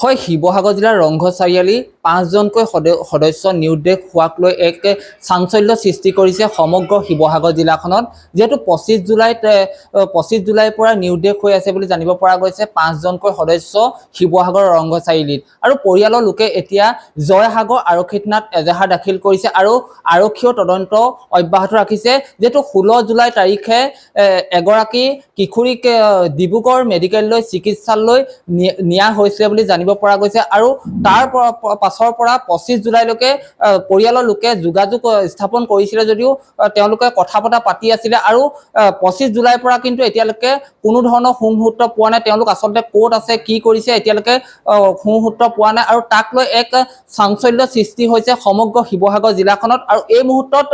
হয়, শিৱসাগৰ জিলাৰ ৰংঘৰ চাৰিআলি 5জনকৈ সদস্য নিৰুদ্দেশ হোৱাক লৈ এক চাঞ্চল্য সৃষ্টি কৰিছে সমগ্ৰ শিৱসাগৰ জিলাখনত। যেহেতু 25 জুলাইৰ পৰা নিৰুদ্দেশ হৈ আছে বুলি জানিব পৰা গৈছে 5জনকৈ সদস্য শিৱসাগৰ ৰংঘৰ চাৰিআলিত। আৰু পৰিয়ালৰ লোকে এতিয়া জয়সাগৰ আৰক্ষী থানাত এজাহাৰ দাখিল কৰিছে আৰু আৰক্ষীয়ে তদন্ত অব্যাহত ৰাখিছে। যেহেতু 16 জুলাই তাৰিখে এগৰাকী কিশোৰীক ডিব্ৰুগড় মেডিকেললৈ চিকিৎসালয়লৈ নিয়া হৈছিলে বুলি জানিব পৰা গৈছে আৰু তাৰ পাছৰ পৰা 25 জুলাইলৈকে পৰিয়ালৰ লোকে যোগাযোগ স্থাপন কৰিছিলে যদিও তেওঁলোকে কথা পতা পাতি আছিলে আৰু 25 জুলাইৰ পৰা কিন্তু এতিয়ালৈকে কোনো ধৰণৰ সুমুহূৰ্ত পোৱা নাই। তেওঁলোক আচলতে ক'ত আছে কি কৰিছে এতিয়ালৈকে সুমুহূৰ্ত পোৱা নাই আৰু তাক লৈ এক চাঞ্চল্য সৃষ্টি হৈছে সমগ্ৰ শিৱসাগৰ জিলাখনত। আৰু এই মুহূৰ্তত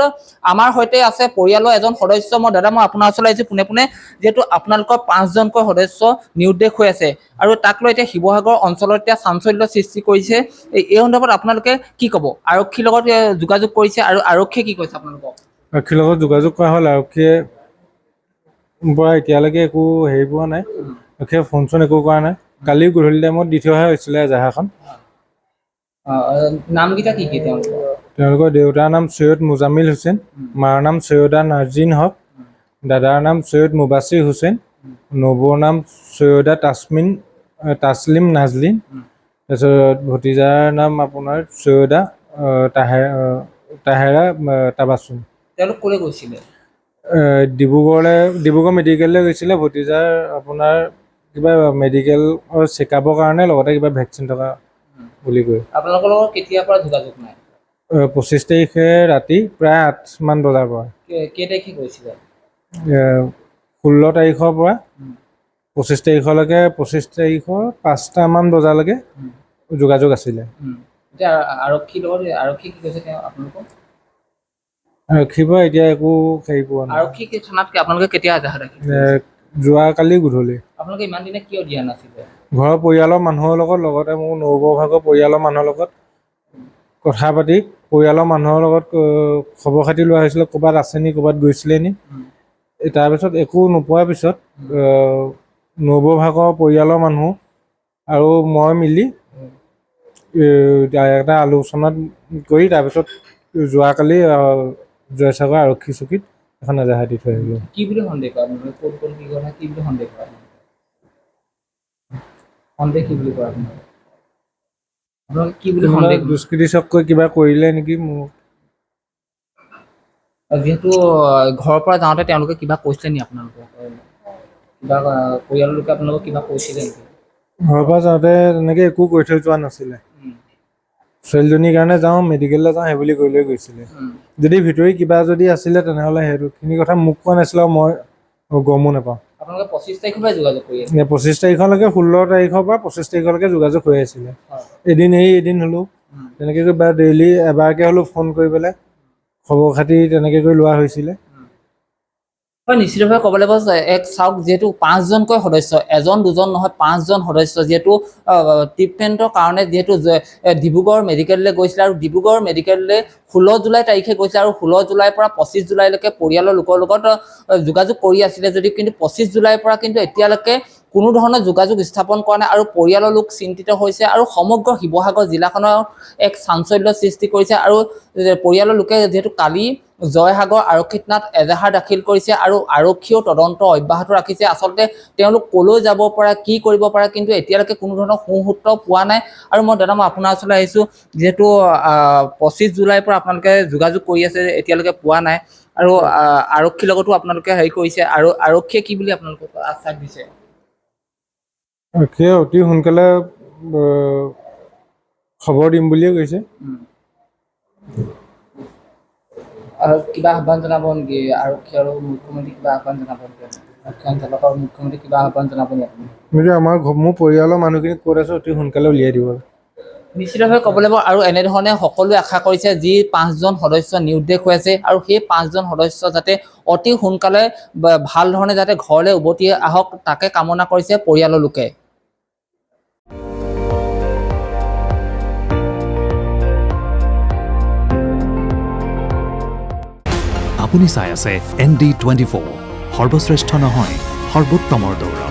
আমাৰ সৈতে আছে পৰিয়ালৰ এজন সদস্য। দাদা মই আপোনাৰ ওচৰলৈ আহিছোঁ পোনে যিহেতু আপোনালোকৰ 5জনকৈ সদস্য নিৰুদ্দেশ হৈ আছে আৰু তাক লৈ এতিয়া শিৱসাগৰ অঞ্চলত এতিয়া চাঞ্চল্য সৃষ্টি কৰিছে। এই সন্দৰ্ভত আপোনালোকে কি ক'ব? আৰক্ষীৰ লগত যোগাযোগ কৰিছে আৰু আৰক্ষীয়ে কি কৈছে আপোনালোকক? আৰক্ষীৰ লগত যোগাযোগ কৰা হ'ল। আৰক্ষীয়ে পৰা এতিয়ালৈকে একো হেৰি পোৱা নাই। আৰক্ষীয়ে ফোন চোন একো কৰা নাই। কালি গধূলি টাইমত দি থৈ অহা হৈছিলে এজাহাৰখন। নামকেইটা কি তেওঁলোকৰ দেউতাৰ নাম সৈয়দ মুজামিল হুছেইন, মাৰ নাম সৈয়দা নাজৰিন হক, দাদাৰ নাম সৈয়দ মুবাছিৰ হুছেইন, নবৌৰ নাম সৈয়দা তাছলিম নাজলিন, তাৰপিছত ভতিজাৰ নাম আপোনাৰ সৈয়দা তাহেৰা তাবাছুম। তেওঁলোক ক'লৈ গৈছিলে? ডিব্ৰুগড় মেডিকেললৈ গৈছিলে। ভতিজাৰ আপোনাৰ কিবা মেডিকেল চেকআপৰ কাৰণে লগতে কিবা ভেকচিন থকা বুলি কয়। আপোনালোকৰ লগত কেতিয়াৰ পৰা যোগাযোগ নাই? 25 তাৰিখে ৰাতি প্ৰায় 8মান বজাৰ পৰা। কেই তাৰিখে গৈছিলে? 16 তাৰিখৰ পৰা 25 তাৰিখলৈকে 25 তাৰিখৰ 5টামান বজালৈকে যোগাযোগ আছিলে। এতিয়া আৰক্ষীৰ লগত আৰক্ষী কি কৈছে আপোনালোকক? আৰক্ষীৰ পৰা এতিয়া একো হেৰি পোৱা নাই। আৰক্ষী থানাত আপোনালোকে কেতিয়া এজাহাৰ দাখিল? যোৱাকালি গধূলি। আপোনালোকে ইমান দিনে কিয় দিয়া নাছিলে? ঘৰৰ পৰিয়ালৰ মানুহৰ লগত লগতে মোৰ নবৌভাগৰ পৰিয়ালৰ মানুহৰ লগত কথা পাতি পৰিয়ালৰ মানুহৰ লগত খবৰ খাতি লোৱা হৈছিলে ক'ৰবাত আছে নি ক'ৰবাত গৈছিলে নি। তাৰপিছত একো নোপোৱাৰ পিছত নবৌভাগৰ পৰিয়ালৰ মানুহ আৰু মই মিলি এটা আলোচনাত কৰি তাৰপিছত যোৱাকালি জয়সাগৰ আৰক্ষী চকীত এখন এজাহাৰ দি থৈ আহিলোঁ। কি বুলি সন্দেহ কৰা? ক'ত কি কথা কি বুলি সন্দেহ কৰা? সন্দেহ কি বুলি কৰা? আপোনালোকে কি বুলি সন্দেহ? দুষ্কৃতি চক্ৰই কিবা কৰিলে নেকি মোক। যিহেতু ঘৰৰ পৰা যাওঁতে তেওঁলোকে কিবা কৈছিলে নি আপোনালোকক? কিবা পৰিয়ালৰ লোকে আপোনালোকক কিবা কৈছিলে নেকি? ঘৰৰ পৰা যাওঁতে তেনেকৈ একো কৈ থৈ যোৱা নাছিলে। ছোৱালীজনীৰ কাৰণে যাওঁ মেডিকেললৈ যাওঁ সেইবুলি কৈ লৈ গৈছিলে। যদি ভিতৰি কিবা যদি আছিলে তেনেহ'লে সেইখিনি কথা মোক কোৱা নাছিলে আৰু মই গমো নাপাওঁ। আপোনালোকে 25 তাৰিখৰ পৰা যোগাযোগ কৰি আছে? 25 তাৰিখলৈকে 16 তাৰিখৰ পৰা 25 তাৰিখলৈকে যোগাযোগ হৈ আছিলে। এদিন হ'লেও তেনেকৈ কৰি ডেইলি এবাৰকৈ হ'লেও ফোন কৰি পেলাই খবৰ খাতি তেনেকৈ কৰি লোৱা হৈছিলে। হয়, নিশ্চিতভাৱে ক'ব লাগিব এক চাওক যিহেতু 5জনকৈ সদস্য, এজন দুজন নহয় 5জন সদস্য যিহেতু ট্ৰিটমেণ্টৰ কাৰণে যিহেতু ডিব্ৰুগড় মেডিকেললৈ গৈছিলে আৰু ডিব্ৰুগড় মেডিকেললৈ 16 জুলাই তাৰিখে গৈছিলে আৰু 16 জুলাইৰ পৰা 25 জুলাইলৈকে পৰিয়ালৰ লোকৰ লগত যোগাযোগ কৰি আছিলে যদিও কিন্তু 25 জুলাইৰ পৰা কিন্তু এতিয়ালৈকে কোনো ধৰণৰ যোগাযোগ স্থাপন কৰা নাই আৰু পৰিয়ালৰ লোক চিন্তিত হৈছে আৰু সমগ্ৰ শিৱসাগৰ জিলাখনৰ এক চাঞ্চল্য সৃষ্টি কৰিছে। আৰু পৰিয়ালৰ লোকে যিহেতু কালি জয়সাগৰ আৰক্ষী থানাত এজাহাৰ দাখিল কৰিছে আৰু আৰক্ষীয়েও তদন্ত অব্যাহত ৰাখিছে। আচলতে তেওঁলোক ক'লৈ যাব পাৰে কি কৰিব পাৰে কিন্তু এতিয়ালৈকে কোনো ধৰণৰ সুমুহূৰ্ত পোৱা নাই। আৰু মই আপোনাৰ ওচৰলৈ আহিছোঁ যিহেতু 25 জুলাইৰ পৰা আপোনালোকে যোগাযোগ কৰি আছে এতিয়ালৈকে পোৱা নাই আৰু আৰক্ষীৰ লগতো আপোনালোকে হেৰি কৰিছে আৰু আৰক্ষীয়ে কি বুলি আপোনালোকক আশ্বাস দিছে? আৰক্ষীয়ে অতি সোনকালে খবৰ দিম বুলিয়ে কৈছে। আৰু কিবা আহ্বান জনাব নেকি আৰক্ষী আৰু মুখ্যমন্ত্ৰী? কিবা আহ্বান জনাব নেকি আৰক্ষী অঞ্চলক আৰু মুখ্যমন্ত্ৰী কিবা আহ্বান জনাব নেকি? মোৰ পৰিয়ালৰ মানুহখিনি ক'ত আছে অতি সোনকালে উলিয়াই দিব। নিশ্চিতভাৱে ক'ব লাগিব আৰু এনেধৰণে সকলোৱে আশা কৰিছে যি 5জন সদস্য নিৰুদ্দেশ হৈ আছে আৰু সেই 5জন সদস্য যাতে অতি সোনকালে ভাল ধৰণে যাতে ঘৰলৈ উভতি আহক তাকে কামনা কৰিছে পৰিয়ালৰ লোকে। আপুনি চাই আছে ND24 সৰ্বশ্ৰেষ্ঠ নহয় সৰ্বোত্তমৰ দৌৰ।